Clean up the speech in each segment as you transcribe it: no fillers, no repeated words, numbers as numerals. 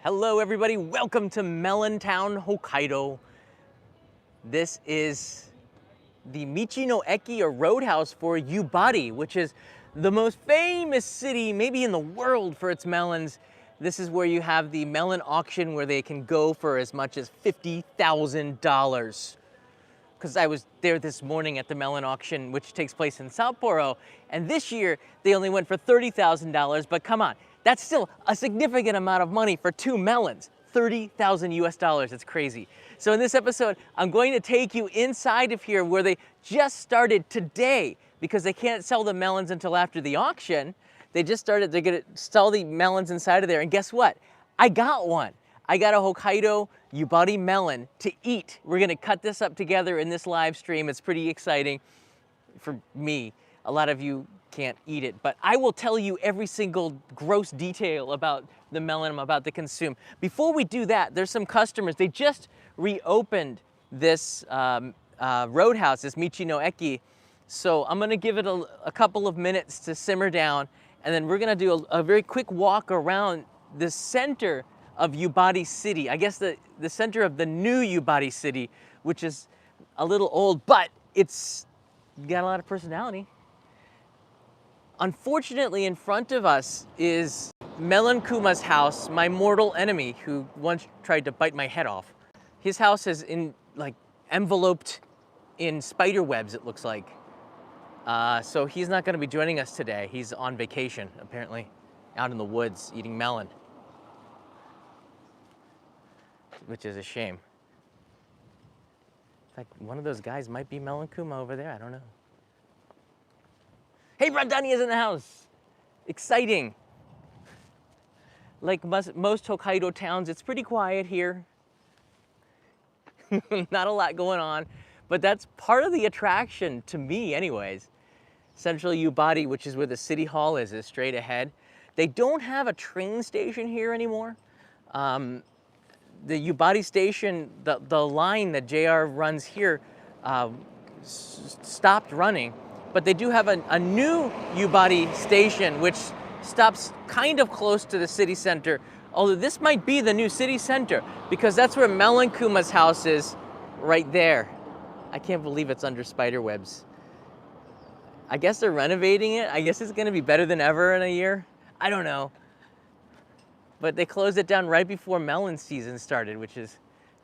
Hello everybody, welcome to Melon Town, Hokkaido. This is the Michi no Eki or Roadhouse for Yubari, which is the most famous city maybe in the world for its melons. This is where you have the melon auction where they can go for as much as $50,000. Because I was there this morning at the melon auction, which takes place in Sapporo, and this year they only went for $30,000, but come on, that's still a significant amount of money for 2 melons. 30,000 US dollars, it's crazy. So in this episode, I'm going to take you inside of here where they just started today because they can't sell the melons until after the auction. They just started, they're gonna sell the melons inside of there, and guess what? I got one. I got a Hokkaido Yubari melon to eat. We're gonna cut this up together in this live stream. It's pretty exciting for me. A lot of you can't eat it, but I will tell you every single gross detail about the melon I'm about to consume. Before we do that, there's some customers. They just reopened this Roadhouse, this Michi no Eki. So I'm gonna give it a couple of minutes to simmer down, and then we're gonna do a very quick walk around the center of Yubari City. I guess the center of the new Yubari City, which is a little old, but it's got a lot of personality. Unfortunately, in front of us is Melon Kuma's house, my mortal enemy, who once tried to bite my head off. His house is enveloped in spider webs, it looks like. So he's not gonna be joining us today. He's on vacation, apparently, out in the woods eating melon, which is a shame. In fact, one of those guys might be Melon Kuma over there, I don't know. Hey, Brandani is in the house. Exciting. Like most Hokkaido towns, it's pretty quiet here. Not a lot going on, but that's part of the attraction to me anyways. Central Yubari, which is where the city hall is straight ahead. They don't have a train station here anymore. The Yubari station, the line that JR runs here stopped running, but they do have a new Yubari station which stops kind of close to the city center, although this might be the new city center because that's where Melon Kuma's house is, right there. I can't believe it's under spider webs. I guess they're renovating it. I guess it's gonna be better than ever in a year. I don't know. But they closed it down right before melon season started, which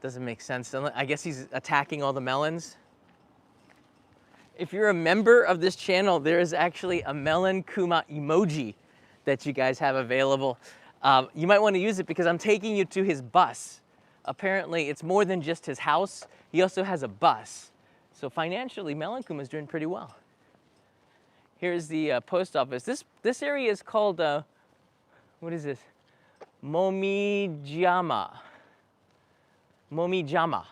doesn't make sense. I guess he's attacking all the melons. If you're a member of this channel, there is actually a Melon Kuma emoji that you guys have available. You might want to use it because I'm taking you to his bus. Apparently, it's more than just his house. He also has a bus. So financially, Melon Kuma is doing pretty well. Here's the post office. This area is called, what is this? Momijama. Momijama.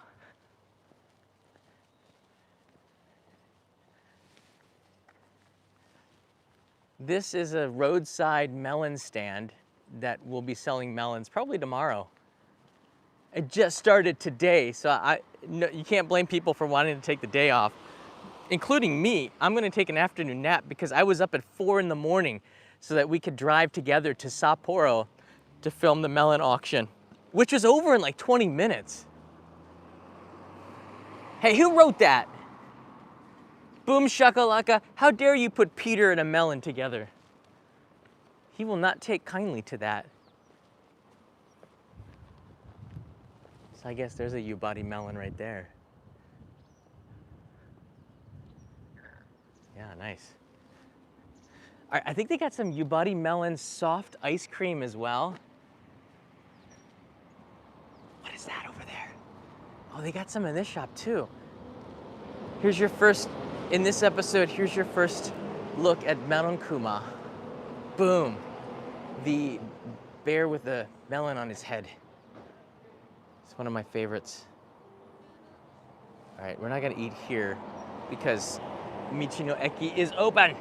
This is a roadside melon stand that will be selling melons probably tomorrow. It just started today, so you can't blame people for wanting to take the day off, including me. I'm gonna take an afternoon nap because I was up at 4 in the morning so that we could drive together to Sapporo to film the melon auction, which was over in like 20 minutes. Hey, who wrote that? Boom shakalaka, how dare you put Peter and a melon together? He will not take kindly to that. So I guess there's a Yubari melon right there. Yeah, nice. All right, I think they got some Yubari melon soft ice cream as well. What is that over there? Oh, they got some in this shop too. Here's your first, in this episode, here's your first look at Melon Kuma. Boom. The bear with the melon on his head. It's one of my favorites. All right, we're not gonna eat here because Michi no Eki is open.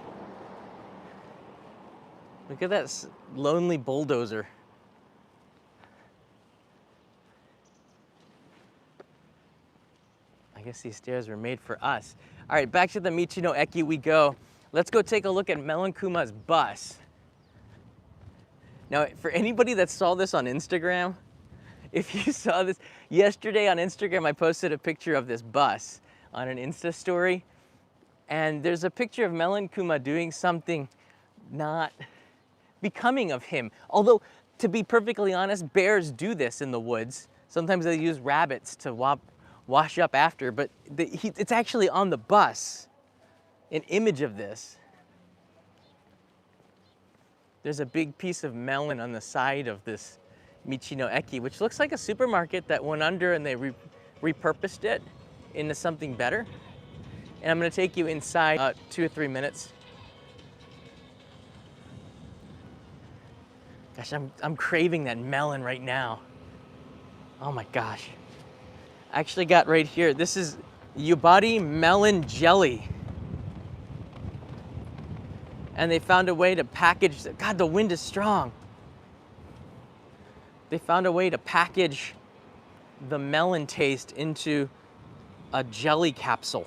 Look at that lonely bulldozer. I guess these stairs were made for us. All right, back to the Michi no Eki we go. Let's go take a look at Melon Kuma's bus. Now, for anybody that saw this on Instagram, If you saw this, yesterday on Instagram, I posted a picture of this bus on an Insta story. And there's a picture of Melon Kuma doing something not becoming of him. Although, to be perfectly honest, bears do this in the woods. Sometimes they use rabbits to wash up after, but it's actually on the bus, an image of this. There's a big piece of melon on the side of this Michi no Eki, which looks like a supermarket that went under and they repurposed it into something better. And I'm gonna take you inside 2 or 3 minutes. Gosh, I'm craving that melon right now. Oh my gosh. I actually got right here, this is Yubari melon jelly. And they found a way to package, God, the wind is strong. They found a way to package the melon taste into a jelly capsule.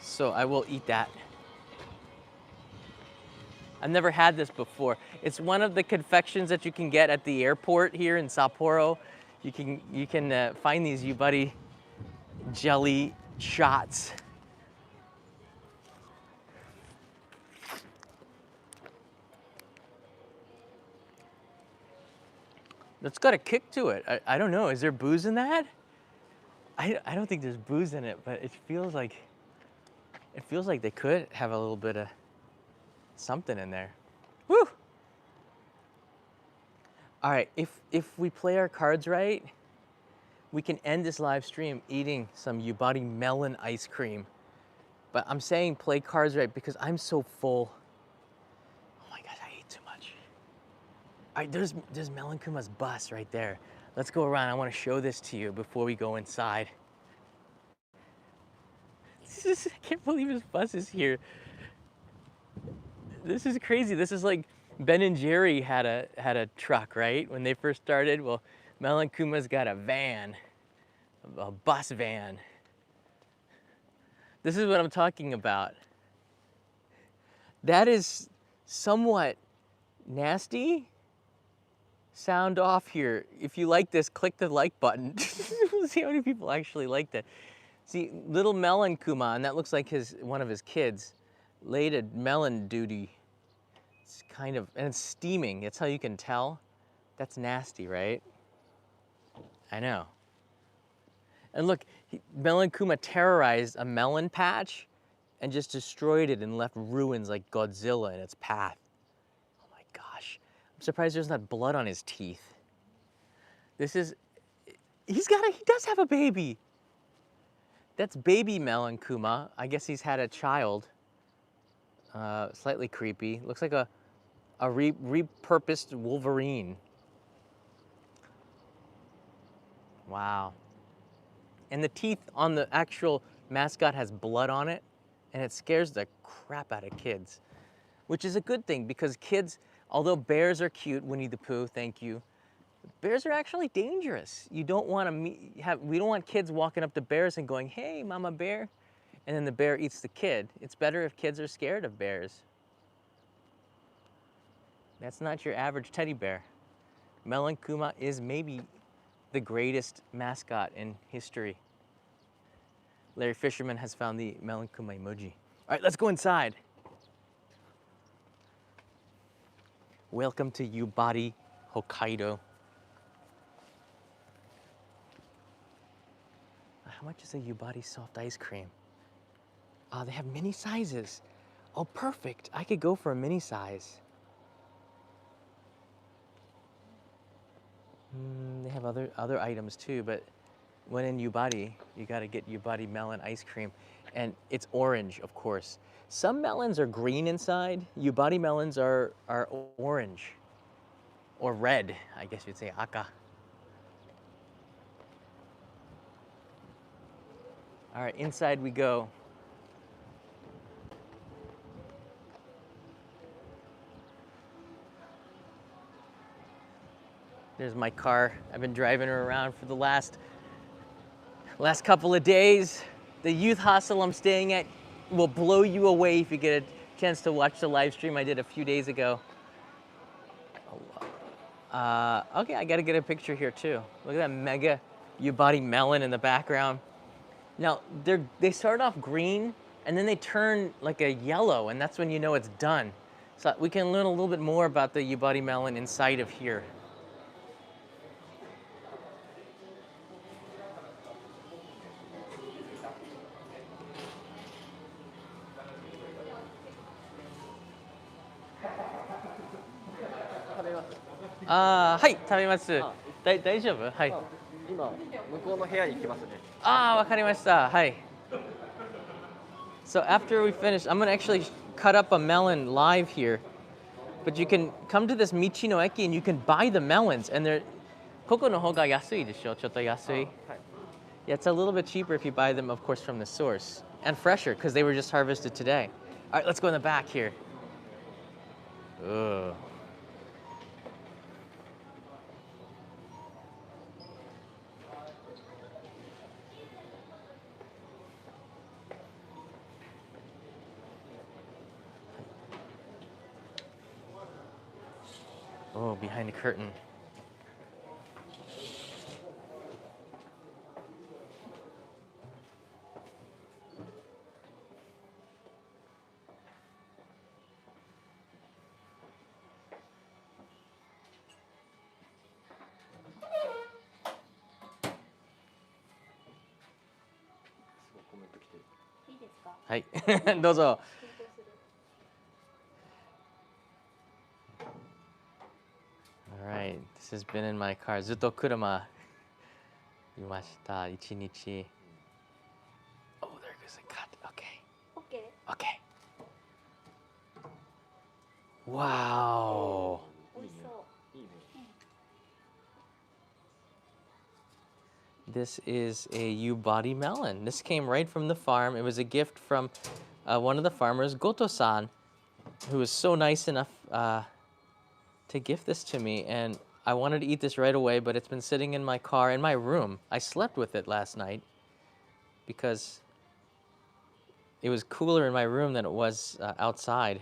So I will eat that. I've never had this before. It's one of the confections that you can get at the airport here in Sapporo. You can find these Yubari jelly shots. It's got a kick to it. I don't know, is there booze in that? I don't think there's booze in it, but it feels like they could have a little bit of something in there. Woo! All right, if we play our cards right, we can end this live stream eating some Yubari melon ice cream. But I'm saying play cards right because I'm so full. Oh my gosh, I ate too much. All right, there's Melon Kuma's bus right there. Let's go around. I want to show this to you before we go inside. I can't believe his bus is here. This is crazy. This is like Ben and Jerry had a truck, right? When they first started. Well, Melon Kuma's got a van, a bus van. This is what I'm talking about. That is somewhat nasty. Sound off here. If you like this, click the like button. We'll see how many people actually like that. See, little Melon Kuma, and that looks like one of his kids, laid a melon duty. It's kind of, and it's steaming. That's how you can tell. That's nasty, right? I know. And look, Melon Kuma terrorized a melon patch and just destroyed it and left ruins like Godzilla in its path. Oh my gosh. I'm surprised there's not blood on his teeth. This is, he does have a baby. That's baby Melon Kuma. I guess he's had a child. Slightly creepy. Looks like a repurposed Wolverine. Wow. And the teeth on the actual mascot has blood on it, and it scares the crap out of kids, which is a good thing because kids, although bears are cute, Winnie the Pooh, thank you, bears are actually dangerous. You don't want to we don't want kids walking up to bears and going, "Hey, mama bear," and then the bear eats the kid. It's better if kids are scared of bears. That's not your average teddy bear. Melon Kuma is maybe the greatest mascot in history. Larry Fisherman has found the Melon Kuma emoji. All right, let's go inside. Welcome to Yubari, Hokkaido. How much is a Yubari soft ice cream? They have mini sizes. Oh, perfect. I could go for a mini size. They have other items too, but when in Yubari, you gotta get Yubari melon ice cream. And it's orange, of course. Some melons are green inside. Yubari melons are orange. Or red, I guess you'd say, aka. All right, inside we go. There's my car. I've been driving her around for the last couple of days. The youth hostel I'm staying at will blow you away if you get a chance to watch the live stream I did a few days ago. Okay, I gotta get a picture here too. Look at that mega Yubari melon in the background. Now, they start off green and then they turn like a yellow, and that's when you know it's done. So we can learn a little bit more about the Yubari melon inside of here.はい、食べます。大丈夫？はい。今向こうの部屋に行きますね。わかりました。はい。So after we finish, I'm gonna actually cut up a melon live here. But you can come to this Michi no Eki and you can buy the melons, and they're ここの方が安いでしょ？ちょっと安い。はい。Yeah, it's a little bit cheaper if you buy them, of course, from the source. And fresher, because they were just harvested today. All right, let's go in the back here. Ugh. Oh, behind the curtain. Hi. どうぞ。All right, this has been in my car. ずっと車いました一日。Oh, there goes a cut. Okay. Okay. Wow. This is a Yubari melon. This came right from the farm. It was a gift from one of the farmers, Goto-san, who was so nice enough to gift this to me. And I wanted to eat this right away, but it's been sitting in my car, in my room. I slept with it last night because it was cooler in my room than it was outside.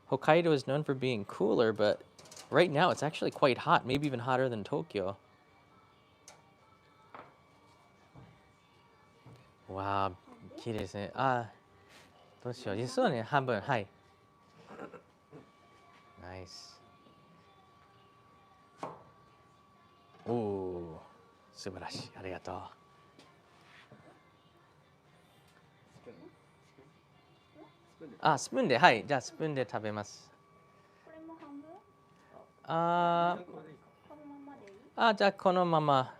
Hokkaido is known for being cooler, but right now it's actually quite hot, maybe even hotter than Tokyo. Wow, 綺麗ですね。どうしよう。そうね、半分、はい。Nice. おお、素晴らしい。ありがとう。スプーンで、はい。じゃあ、スプーンで食べます。これも半分？このままでいい？じゃあ、このまま。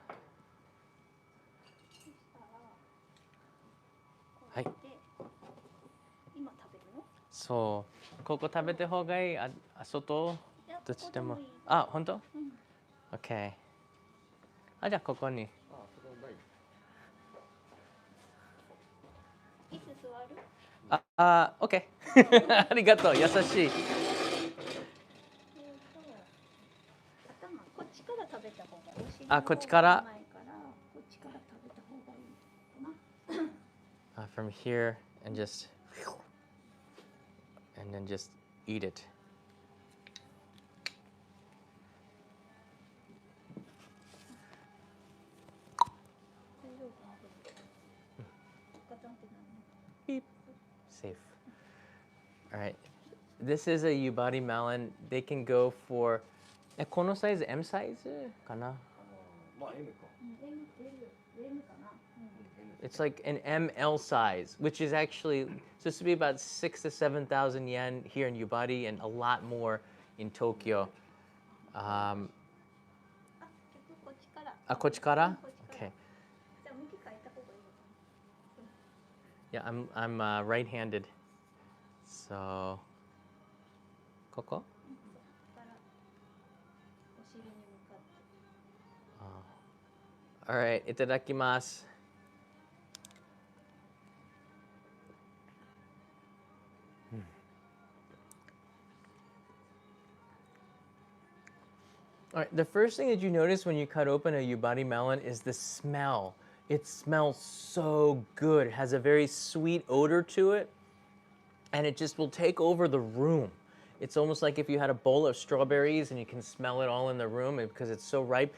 はい。今食べるの？そう。ここ食べた方がいい？外？どっちでも。本当？OK。じゃあ、ここに。いつ座るOK ありがとう、優しい。頭、こっちから食べた方が美味しい。こっちから。こっちから食べた方がいいかな。From here and then just eat it. Beep. Safe. All right. This is a Yubari melon. They can go for このサイズ M サイズかな? It's like an ML size, which is actually supposed to be about 6,000 to 7,000 yen here in Yubari and a lot more in Tokyo. こっちから? Okay. Yeah, I'm right-handed. So, ここ? All right, いただきます. All right, the first thing that you notice when you cut open a Yubari melon is the smell. It smells so good. It has a very sweet odor to it, and it just will take over the room. It's almost like if you had a bowl of strawberries and you can smell it all in the room because it's so ripe.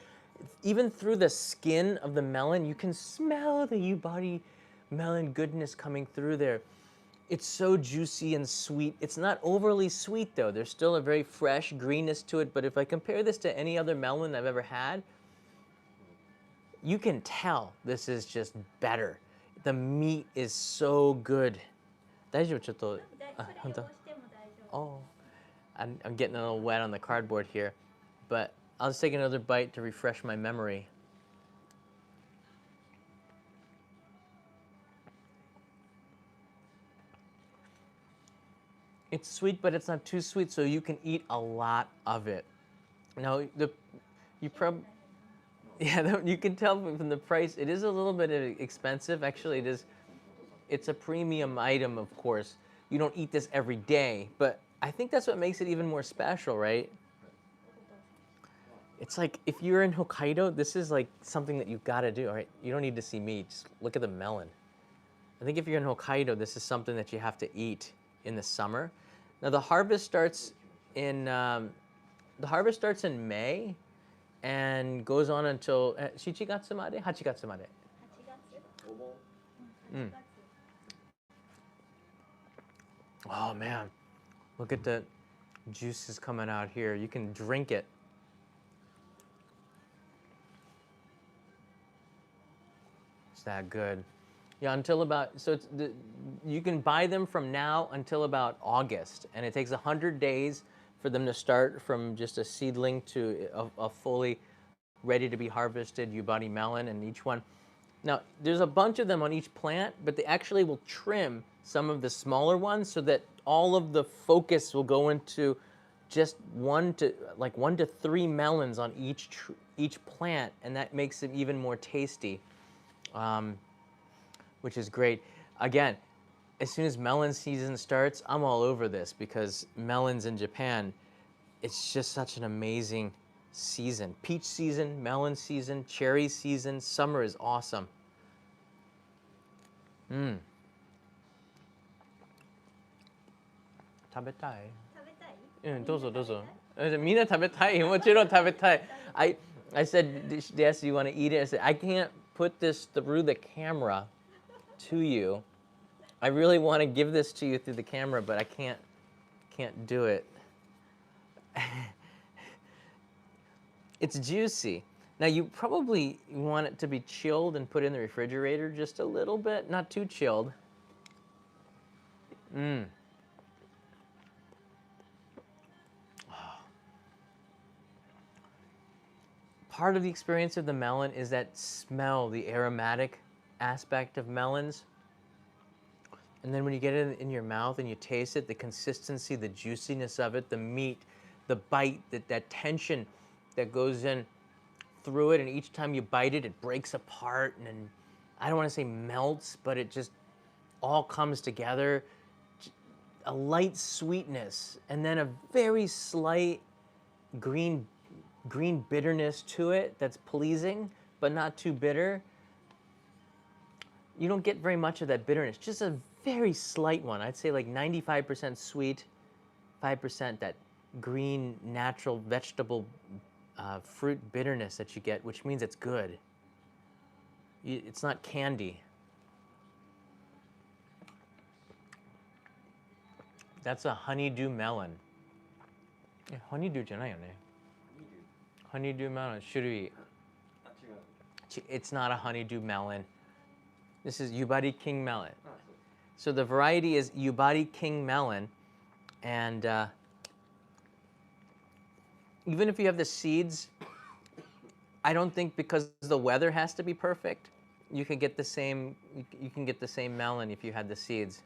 Even through the skin of the melon, you can smell the Yubari melon goodness coming through there. It's so juicy and sweet. It's not overly sweet though. There's still a very fresh greenness to it, but if I compare this to any other melon I've ever had, you can tell this is just better. The meat is so good. 大丈夫ちょっと本当 Oh, I'm getting a little wet on the cardboard here, but I'll just take another bite to refresh my memory. It's sweet, but it's not too sweet, so you can eat a lot of it. Now, you yeah, you can tell from the price, it is a little bit expensive. Actually, it's a premium item, of course. You don't eat this every day, but I think that's what makes it even more special, right? It's like if you're in Hokkaido, this is like something that you've got to do. All right, you don't need to see me. Just look at the melon. I think if you're in Hokkaido, this is something that you have to eat in the summer. Now the harvest starts in May and goes on until 7月まで8月まで Oh man, look at the juices coming out here. You can drink it. It's that good. Yeah, until about, so you can buy them from now until about August, and it takes 100 days for them to start from just a seedling to a fully ready to be harvested Yubari melon, and each one. Now, there's a bunch of them on each plant, but they actually will trim some of the smaller ones so that all of the focus will go into just 1 to 3 melons on each plant, and that makes them even more tasty, which is great. Again, as soon as melon season starts, I'm all over this because melons in Japan, it's just such an amazing season. Peach season, melon season, cherry season, summer is awesome. Mm. 食べたい? どうぞどうぞ。みんな食べたい。もちろん食べたい。I said, they asked, do you want to eat it? I said, I can't put this through the camera to you. I really want to give this to you through the camera, but I can't do it. It's juicy. Now you probably want it to be chilled and put in the refrigerator just a little bit, not too chilled. Mmm. Part of the experience of the melon is that smell, the aromatic aspect of melons. And then when you get it in your mouth and you taste it, the consistency, the juiciness of it, the meat, the bite, that tension that goes in through it, and each time you bite it, it breaks apart, and I don't want to say melts, but it just all comes together. A light sweetness, and then a very slight green bitterness to it that's pleasing, but not too bitter. You don't get very much of that bitterness, just a very slight one. I'd say like 95% sweet, 5% that green, natural, vegetable fruit bitterness that you get, which means it's good. It's not candy. That's a honeydew melon. Honeydew じゃないよね。Honeydew melon 種類。It's not a honeydew melon. This is Yubari King Melon. So the variety is Yubari King Melon, and even if you have the seeds, I don't think because the weather has to be perfect, you can get the same. You can get the same melon if you had the seeds.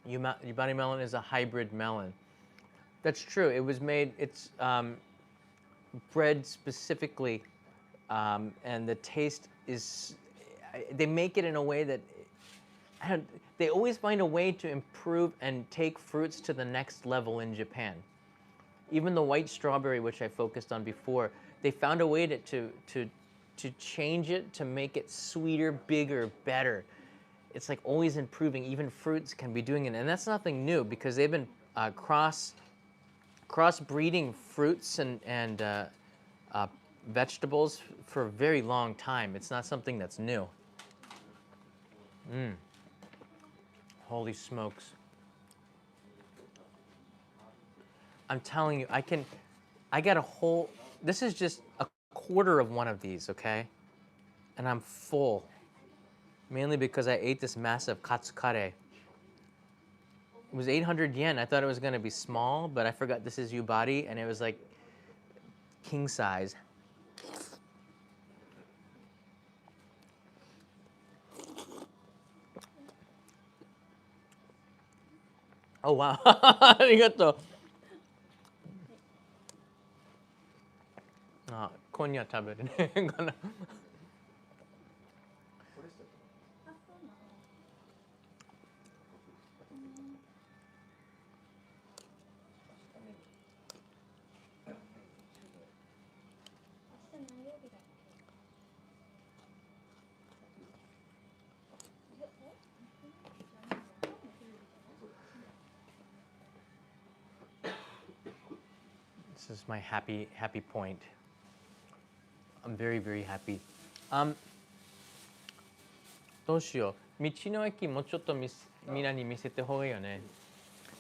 Yubari melon is a hybrid melon. That's true. It was made. It's bred specifically, and the taste is. They make it in a way that. They always find a way to improve and take fruits to the next level in Japan. Even the white strawberry, which I focused on before, they found a way to change it, to make it sweeter, bigger, better. it's like always improving. Even fruits can be doing it, and that's nothing new because they've been crossbreeding fruits and vegetables for a very long time. It's not something that's new. Holy smokes. I'm telling you, I got a whole, this is just a quarter of one of these, okay? And I'm full. Mainly because I ate this massive katsukare. It was 800 yen. I thought it was gonna be small, but I forgot this is Yubari, and it was like king size. Oh wow, ありがとう。あ、今夜食べるねかな。This is my happy point. I'm very, very happy. どうしよう。道の駅もうちょっとみんなに見せてほうがいいよね。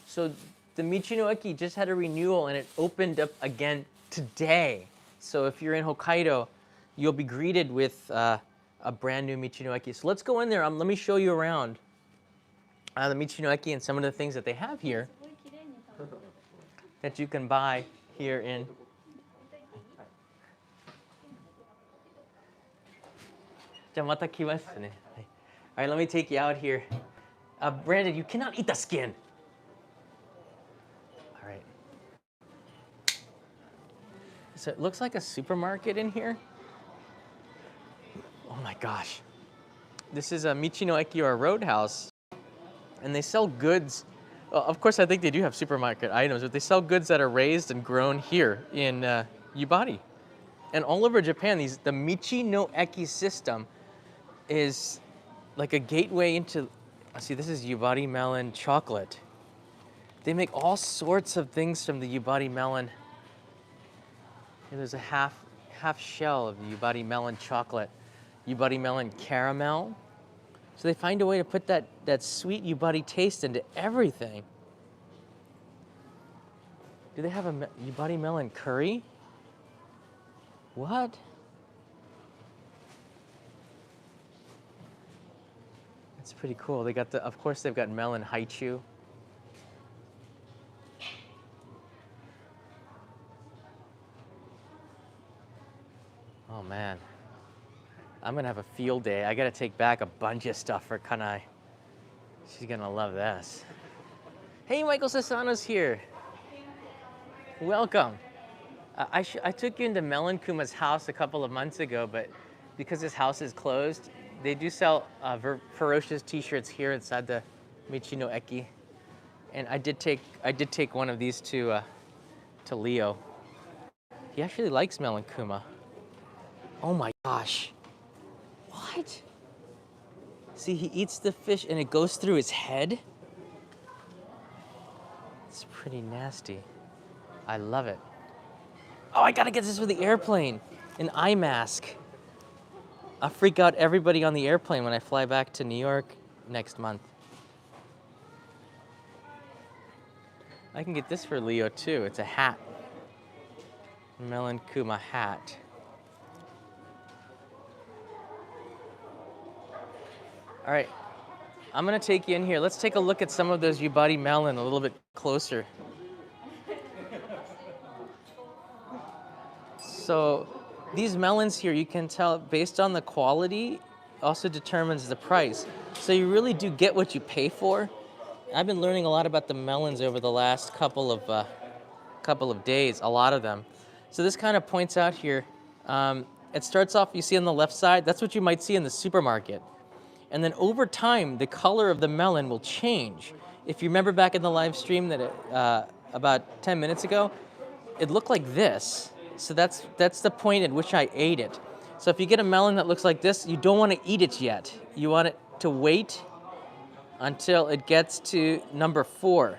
So the Michino Eki just had a renewal and it opened up again today. So if you're in Hokkaido, you'll be greeted with a brand new Michino Eki. So let's go in there. Let me show you around the Michino Eki and some of the things that they have here that you can buy here in. All right, let me take you out here. Brandon, you cannot eat the skin. All right. So it looks like a supermarket in here. Oh my gosh. This is a Michino Eki or a Roadhouse. And they sell goods. Well, of course, I think they do have supermarket items, but they sell goods that are raised and grown here in Yubari. And all over Japan, the Michino Eki system is like a gateway into, see, this is Yubari melon chocolate. They make all sorts of things from the Yubari melon. Here, there's a half shell of the Yubari melon chocolate, Yubari melon caramel. So they find a way to put that sweet Yubari taste into everything. Do they have a Yubari melon curry? What? That's pretty cool. They got of course they've got melon haichu. Oh man. I'm gonna have a field day. I gotta take back a bunch of stuff for Kanai. She's gonna love this. Hey, Michael Sasano's here. Welcome. I took you into Melon Kuma's house a couple of months ago, but because his house is closed, they do sell ferocious T-shirts here inside the Michino Eki, and I did take one of these to Leo. He actually likes Melon Kuma. Oh my gosh! What? See, he eats the fish and it goes through his head. It's pretty nasty. I love it. Oh, I gotta get this for the airplane. An eye mask. I'll freak out everybody on the airplane when I fly back to New York next month. I can get this for Leo too. It's a hat. Melon Kuma hat. All right, I'm gonna take you in here. Let's take a look at some of those Yubari melon a little bit closer. So these melons here, you can tell based on the quality also determines the price. So you really do get what you pay for. I've been learning a lot about the melons over the last couple of days, a lot of them. So this kind of points out here, it starts off, you see on the left side, that's what you might see in the supermarket. And then over time, the color of the melon will change. If you remember back in the live stream that about 10 minutes ago, it looked like this. So that's the point at which I ate it. So if you get a melon that looks like this, you don't want to eat it yet. You want it to wait until it gets to number 4,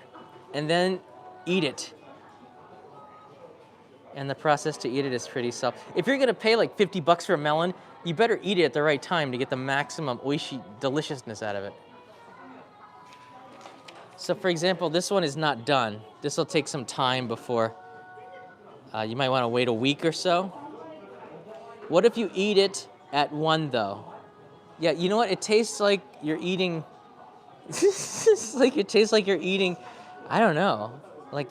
and then eat it. And the process to eat it is pretty simple. If you're gonna pay like 50 bucks for a melon, you better eat it at the right time to get the maximum oishi deliciousness out of it. So for example, this one is not done. This will take some time before, you might wanna wait a week or so. What if you eat it at 1 though? Yeah, you know what? It tastes like you're eating, it tastes like you're eating, I don't know, like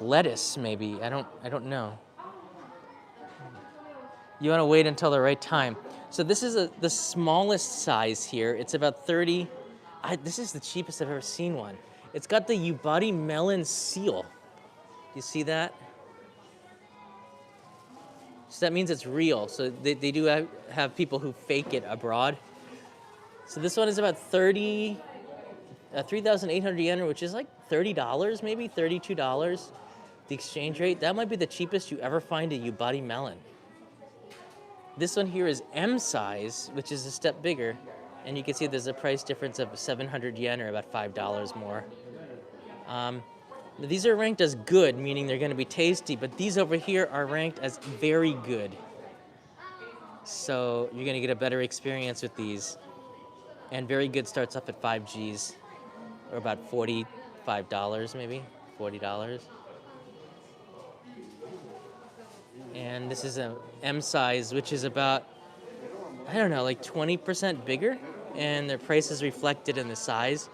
lettuce maybe. I don't know. You want to wait until the right time. So this is the smallest size here. It's about 30. This is the cheapest I've ever seen one. It's got the Yubari melon seal. You see that? So that means it's real. So they do have people who fake it abroad. So this one is about 3,800 yen, which is like $30 maybe, $32. The exchange rate, that might be the cheapest you ever find a Yubari melon. This one here is M size, which is a step bigger. And you can see there's a price difference of 700 yen, or about $5 more. These are ranked as good, meaning they're gonna be tasty, but these over here are ranked as very good. So you're gonna get a better experience with these. And very good starts up at 5 Gs, or about $45 maybe, $40. And this is a M size, which is about, I don't know, like 20% bigger, and their price is reflected in the size.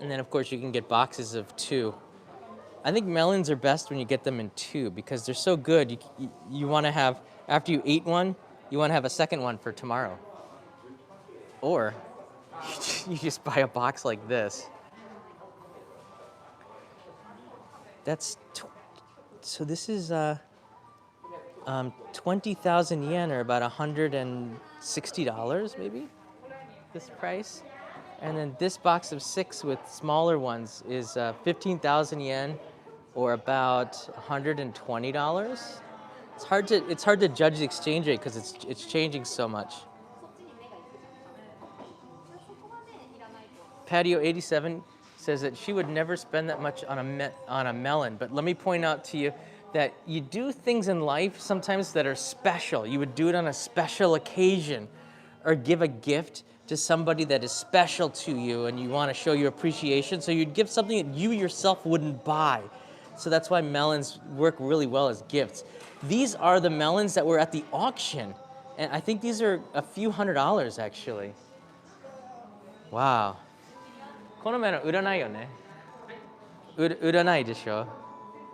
And then of course you can get boxes of 2. I think melons are best when you get them in 2 because they're so good. You want to have, after you eat one, you want to have a second one for tomorrow. Or you just buy a box like this. So this is 20,000 yen, or about $160 maybe, this price. And then this box of 6 with smaller ones is 15,000 yen, or about $120. It's hard to judge the exchange rate because it's changing so much. Patio 87 says that she would never spend that much on a melon, but let me point out to you that you do things in life sometimes that are special. You would do it on a special occasion, or give a gift to somebody that is special to you and you want to show your appreciation, so you'd give something that you yourself wouldn't buy. So that's why melons work really well as gifts. These are the melons that were at the auction, and I think these are a few $100 actually. Wow. このメロン売らないよね。売らないでしょ。こ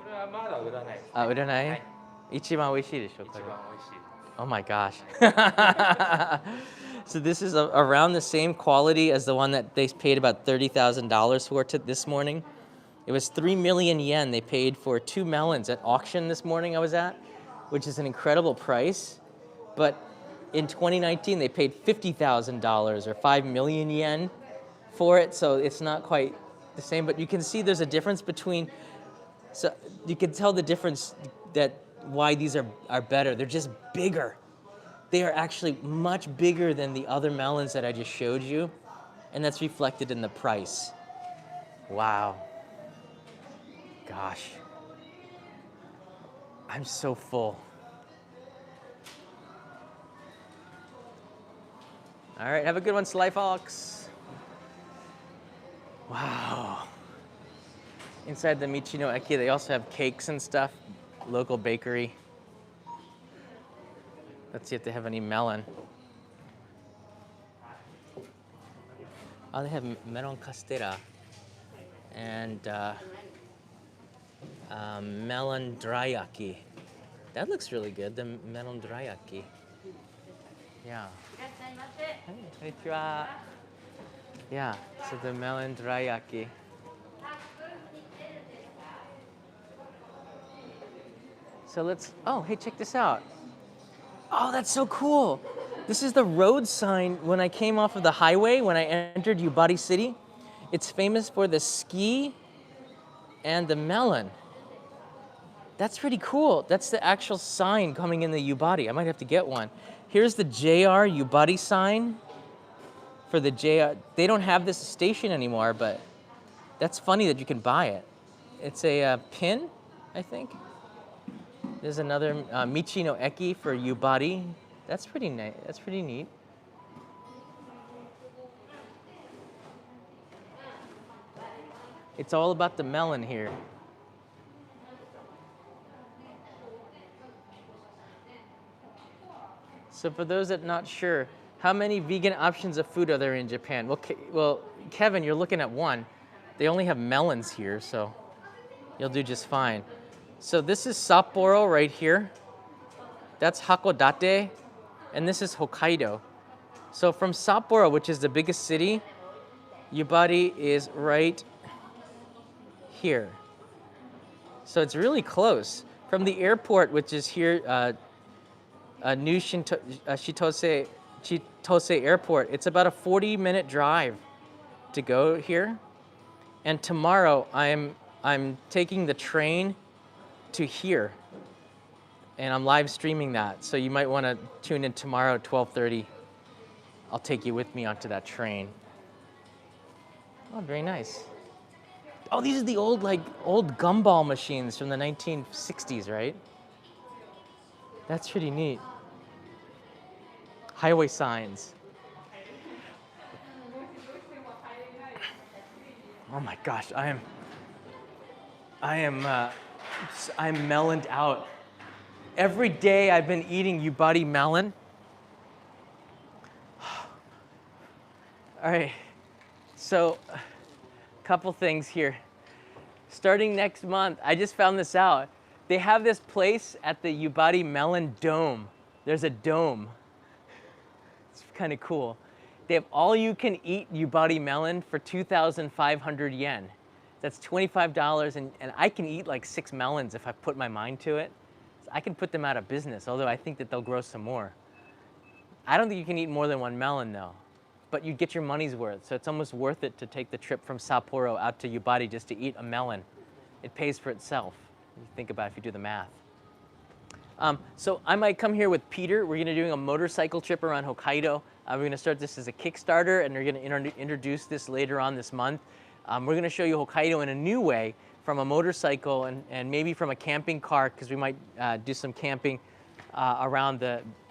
れはまだ売らないです。あ、売らない？はい。一番美味しいでしょ、これ。一番美味しい。Oh my gosh. So this is around the same quality as the one that they paid about $30,000 for this morning. It was 3 million yen they paid for 2 melons at auction this morning I was at, which is an incredible price. But in 2019, they paid $50,000 or 5 million yen for it, so it's not quite the same. But you can see there's a difference between, so you can tell the difference that why these are better. They're just bigger. They are actually much bigger than the other melons that I just showed you, and that's reflected in the price. Wow. Gosh. I'm so full. All right, have a good one, Sly Fox. Wow. Inside the Michino Eki, they also have cakes and stuff, local bakery. Let's see if they have any melon. Oh, they have melon castella and melon dryaki. That looks really good, the melon dryaki. Yeah. Hey, konnichiwa. Yeah, so the melon dryaki. So let's, oh, hey, check this out. Oh, that's so cool. This is the road sign when I came off of the highway, when I entered Yubari City. It's famous for the ski and the melon. That's pretty cool. That's the actual sign coming in the Yubari. I might have to get one. Here's the JR Yubari sign. for the JR. They don't have this station anymore, but that's funny that you can buy it. It's a pin, I think. There's another Michi no Eki for Yubari. That's pretty nice. That's pretty neat. It's all about the melon here. So for those that are not sure, how many vegan options of food are there in Japan? Well, Kevin, you're looking at one. They only have melons here, so you'll do just fine. So this is Sapporo right here. That's Hakodate, and this is Hokkaido. So from Sapporo, which is the biggest city, Yubari is right here. So it's really close. From the airport, which is here, New Chitose Airport, it's about a 40-minute drive to go here. And tomorrow, I'm taking the train to here, and I'm live streaming that. So you might want to tune in tomorrow at 12:30. I'll take you with me onto that train. Oh, very nice. Oh, these are the old gumball machines from the 1960s, right? That's pretty neat. Highway signs. Oh my gosh, I'm meloned out. Every day I've been eating Yubari melon. All right, so a couple things here. Starting next month, I just found this out. They have this place at the Yubari Melon Dome. There's a dome. It's kind of cool. They have all-you-can-eat Yubari melon for 2,500 yen. That's $25, and I can eat like 6 melons if I put my mind to it. I can put them out of business, although I think that they'll grow some more. I don't think you can eat more than 1 melon, though. But you get your money's worth, so it's almost worth it to take the trip from Sapporo out to Yubari just to eat a melon. It pays for itself. You think about it if you do the math. So I might come here with Peter. We're going to be doing a motorcycle trip around Hokkaido. We're going to start this as a Kickstarter, and we're going to introduce this later on this month. We're going to show you Hokkaido in a new way, from a motorcycle and maybe from a camping car, because we might do some camping around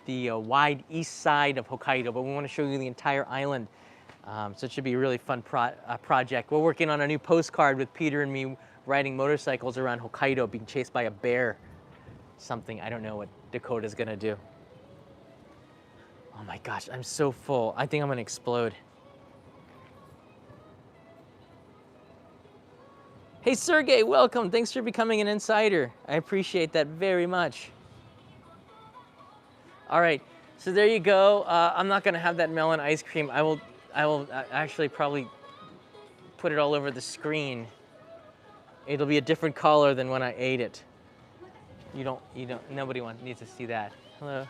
the wide east side of Hokkaido, but we want to show you the entire island. So it should be a really fun project. We're working on a new postcard with Peter and me riding motorcycles around Hokkaido, being chased by a bear. Something I don't know what Dakota's gonna do. Oh my gosh, I'm so full. I think I'm gonna explode. Hey Sergey, welcome. Thanks for becoming an insider. I appreciate that very much. All right, so there you go. I'm not gonna have that melon ice cream. I will actually probably put it all over the screen. It'll be a different color than when I ate it. Nobody needs to see that. Hello.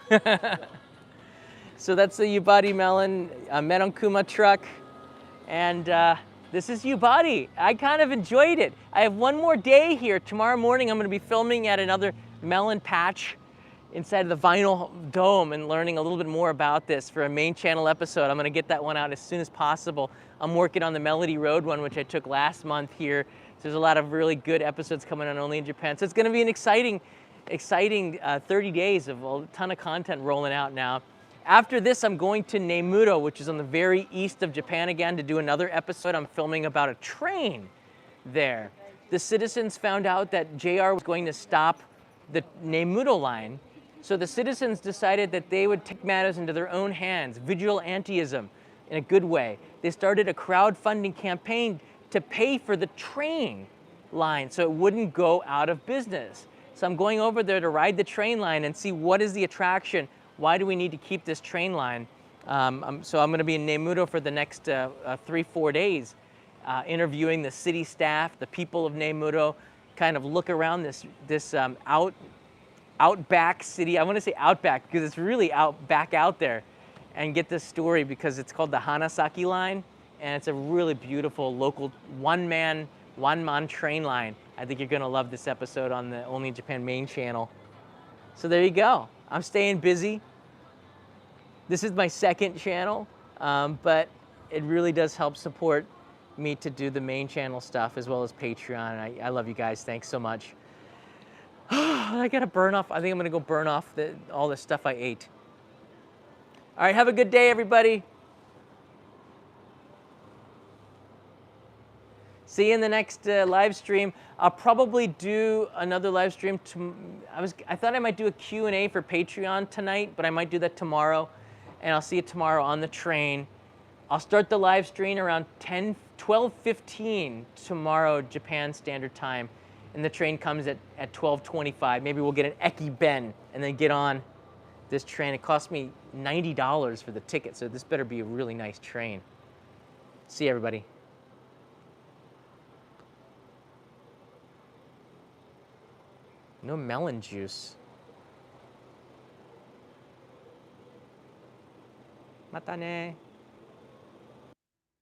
So that's the Yubari Melon, Melon Kuma truck. And this is Yubari. I kind of enjoyed it. I have one more day here. Tomorrow morning, I'm gonna be filming at another melon patch inside the vinyl dome and learning a little bit more about this for a main channel episode. I'm gonna get that one out as soon as possible. I'm working on the Melody Road one, which I took last month here. So there's a lot of really good episodes coming on Only in Japan. So it's gonna be an exciting 30 days of a ton of content rolling out now. After this, I'm going to Nemuro, which is on the very east of Japan again, to do another episode. I'm filming about a train there. The citizens found out that JR was going to stop the Nemuro line, so the citizens decided that they would take matters into their own hands, vigilantism in a good way. They started a crowdfunding campaign to pay for the train line so it wouldn't go out of business. So I'm going over there to ride the train line and see what is the attraction. Why do we need to keep this train line? So I'm going to be in Nemuro for the next 3-4 days, interviewing the city staff, the people of Nemuro, kind of look around this outback city. I want to say outback because it's really back out there, and get this story because it's called the Hanasaki line, and it's a really beautiful local one-man train line. I think you're gonna love this episode on the Only in Japan main channel. So there you go. I'm staying busy. This is my second channel, but it really does help support me to do the main channel stuff as well as Patreon. I love you guys. Thanks so much. I gotta burn off. I think I'm gonna go burn off all the stuff I ate. All right, have a good day, everybody. See you in the next live stream. I'll probably do another live stream. I thought I might do a Q&A for Patreon tonight, but I might do that tomorrow. And I'll see you tomorrow on the train. I'll start the live stream around 12:15 tomorrow, Japan Standard Time. And the train comes at 12:25. Maybe we'll get an Eki Ben and then get on this train. It cost me $90 for the ticket, so this better be a really nice train. See you, everybody. No melon juice. Mata ne.